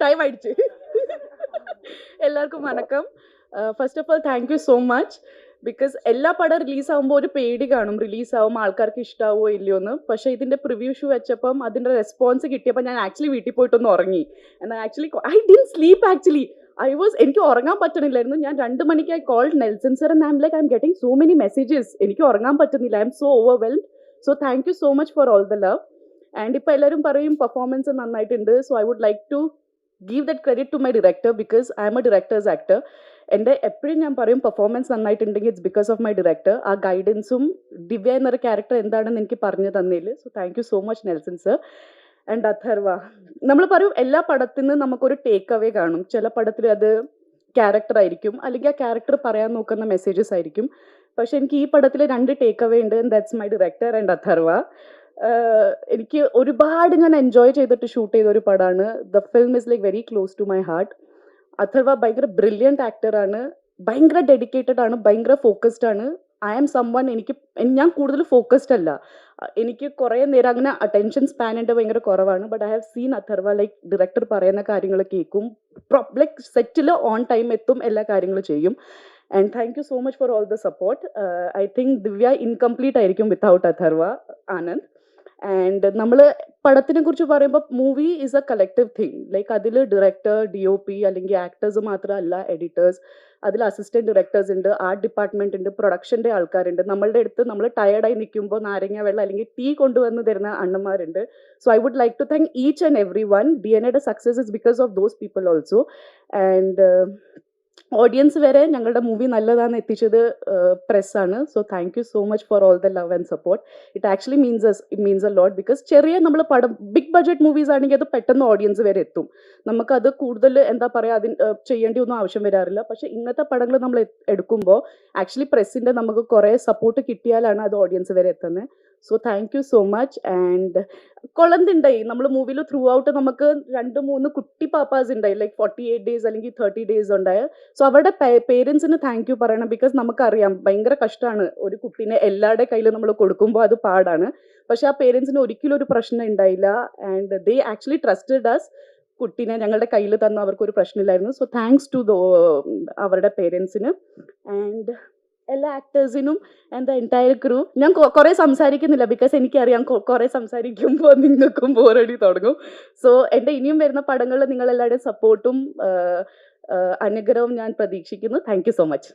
Time അടിച്ച്. എല്ലാവർക്കും വണക്കം. First of all thank you so much. Because എല്ലാ പടം റിലീസാകുമ്പോൾ ഒരു പേടി കാണും, റിലീസാകുമ്പോൾ ആൾക്കാർക്ക് ഇഷ്ടാവോ ഇല്ലയോ എന്ന്. പക്ഷേ ഇതിൻ്റെ പ്രിവ്യൂ ഷൂ വെച്ചപ്പം അതിൻ്റെ റെസ്പോൺസ് കിട്ടിയപ്പോൾ ഞാൻ ആക്ച്വലി വീട്ടിൽ പോയിട്ടൊന്ന് ഉറങ്ങി. എന്നാൽ actually I didn't sleep actually. എനിക്ക് ഉറങ്ങാൻ പറ്റണില്ലായിരുന്നു. ഞാൻ 2 മണിക്ക് I called Nelson sir and I'm like I'm getting so many messages. എനിക്ക് ഉറങ്ങാൻ പറ്റുന്നില്ല. I'm so overwhelmed. So thank you so much for all the love. And ഇപ്പോൾ എല്ലാവരും പറയും പെർഫോമൻസ് നന്നായിട്ടുണ്ട്. So I would like to give that credit to my director because I'm a director's actor. എൻ്റെ എപ്പോഴും ഞാൻ പറയും performance നന്നായിട്ടുണ്ടെങ്കിൽ it's because of my director. ആ ഗൈഡൻസും ദിവ്യ എന്നൊരു ക്യാരക്ടർ എന്താണെന്ന് എനിക്ക് പറഞ്ഞു തന്നതിൽ. So thank you so much Nelson sir. And Atharva, നമ്മൾ പറയും എല്ലാ പടത്തിൽ നിന്ന് നമുക്കൊരു ടേക്ക് അവേ കാണും. ചില പടത്തിൽ അത് ക്യാരക്ടർ ആയിരിക്കും, അല്ലെങ്കിൽ ആ ക്യാരക്ടർ പറയാൻ നോക്കുന്ന മെസ്സേജസ് ആയിരിക്കും. പക്ഷെ എനിക്ക് ഈ പടത്തിൽ 2 ടേക്ക് അവേ ഉണ്ട്. That's my director and Atharva. എനിക്ക് ഒരുപാട് ഞാൻ എൻജോയ് ചെയ്തിട്ട് ഷൂട്ട് ചെയ്ത ഒരു പടമാണ്. The film is like very close to my heart. Atharva ഭയങ്കര ബ്രില്യൻറ്റ് ആക്ടറാണ്, ഭയങ്കര ഡെഡിക്കേറ്റഡ് ആണ്, ഭയങ്കര ഫോക്കസ്ഡ് ആണ്. ഐ ആം സംവൺ, ഞാൻ കൂടുതൽ ഫോക്കസ്ഡ് അല്ല. എനിക്ക് കുറേ നേരം അങ്ങനെ അറ്റൻഷൻ സ്പാൻ എൻ്റെ ഭയങ്കര കുറവാണ്. But I have seen Atharva like director പറയുന്ന കാര്യങ്ങൾ കേൾക്കും, ലൈക്ക് സെറ്റിൽ ഓൺ ടൈം എത്തും, എല്ലാ കാര്യങ്ങളും ചെയ്യും. And thank you so much for all the support. I think Divya incomplete ആയിരിക്കും വിത്തൗട്ട് അഥർവ ആനന്ദ്. ആൻഡ് നമ്മൾ പടത്തിനെ കുറിച്ച് പറയുമ്പോൾ movie is A collective thing. Like അതിൽ ഡയറക്ടർ, DOP അല്ലെങ്കിൽ ആക്ടേഴ്സ് മാത്രമല്ല, എഡിറ്റേഴ്സ്, അതിൽ അസിസ്റ്റന്റ് ഡയറക്ടേഴ്സ് ഉണ്ട്, ആർട്ട് ഡിപ്പാർട്ട്മെന്റ് ഉണ്ട്, പ്രൊഡക്ഷൻ്റെ ആൾക്കാരുണ്ട്. നമ്മളുടെ അടുത്ത് നമ്മൾ ടയർഡായി നിൽക്കുമ്പോൾ നാരങ്ങ വെള്ളം അല്ലെങ്കിൽ ടീ കൊണ്ടുവന്ന് തരുന്ന അണ്ണന്മാരുണ്ട്. So I would like to thank each and every one. DNA success is because of those people also. And audience വരെ ഞങ്ങളുടെ മൂവി നല്ലതാണെന്ന് എത്തിച്ചത് പ്രസ്സാണ്. So thank you so much for all the love and support. It actually means a lot because ചെറിയ നമ്മൾ പടം big budget movies ആണെങ്കിൽ അത് പെട്ടെന്ന് ഓഡിയൻസ് വരെ എത്തും. നമുക്കത് കൂടുതൽ എന്താ പറയുക, ചെയ്യേണ്ടി ഒന്നും ആവശ്യം വരാറില്ല. പക്ഷേ ഇങ്ങനത്തെ പടങ്ങൾ നമ്മൾ എടുക്കുമ്പോൾ ആക്ച്വലി പ്രസ്സിൻ്റെ നമുക്ക് കുറേ സപ്പോർട്ട് കിട്ടിയാലാണ് അത് ഓഡിയൻസ് വരെ എത്തുന്നത്. So thank you so much. And കൊളന്തുണ്ടായി നമ്മൾ മൂവിയിൽ ത്രൂ ഔട്ട് നമുക്ക് 2-3 കുട്ടി പാപ്പാസ് ഉണ്ടായി, ലൈക്ക് 48 ഡേയ്സ് അല്ലെങ്കിൽ 30 ഡേയ്സ് ഉണ്ടായ. സോ അവരുടെ പേരൻസിന് താങ്ക് യു പറയണം. ബിക്കോസ് നമുക്കറിയാം ഭയങ്കര കഷ്ടമാണ് ഒരു കുട്ടീനെ എല്ലാവരുടെ കയ്യിൽ നമ്മൾ കൊടുക്കുമ്പോൾ, അത് പാടാണ്. പക്ഷെ ആ പേരൻസിന് ഒരിക്കലും ഒരു പ്രശ്നം ഉണ്ടായില്ല. And they actually trusted us. കുട്ടീനെ ഞങ്ങളുടെ കയ്യിൽ തന്ന അവർക്കൊരു പ്രശ്നമില്ലായിരുന്നു. സോ താങ്ക്സ് ടു അവരുടെ പേരൻസിന് ആൻഡ് എല്ലാ ആക്ടേഴ്സിനും ആൻഡ് ദ എൻറ്റയർ ക്രൂ. ഞാൻ കുറേ സംസാരിക്കുന്നില്ല ബിക്കോസ് എനിക്കറിയാം കുറേ സംസാരിക്കുമ്പോൾ നിങ്ങൾക്കും ബോറടി തുടങ്ങും. സോ എൻ്റെ ഇനിയും വരുന്ന പടങ്ങളിൽ നിങ്ങളെല്ലാവരുടെയും സപ്പോർട്ടും അനുഗ്രഹവും ഞാൻ പ്രതീക്ഷിക്കുന്നു. Thank you so much.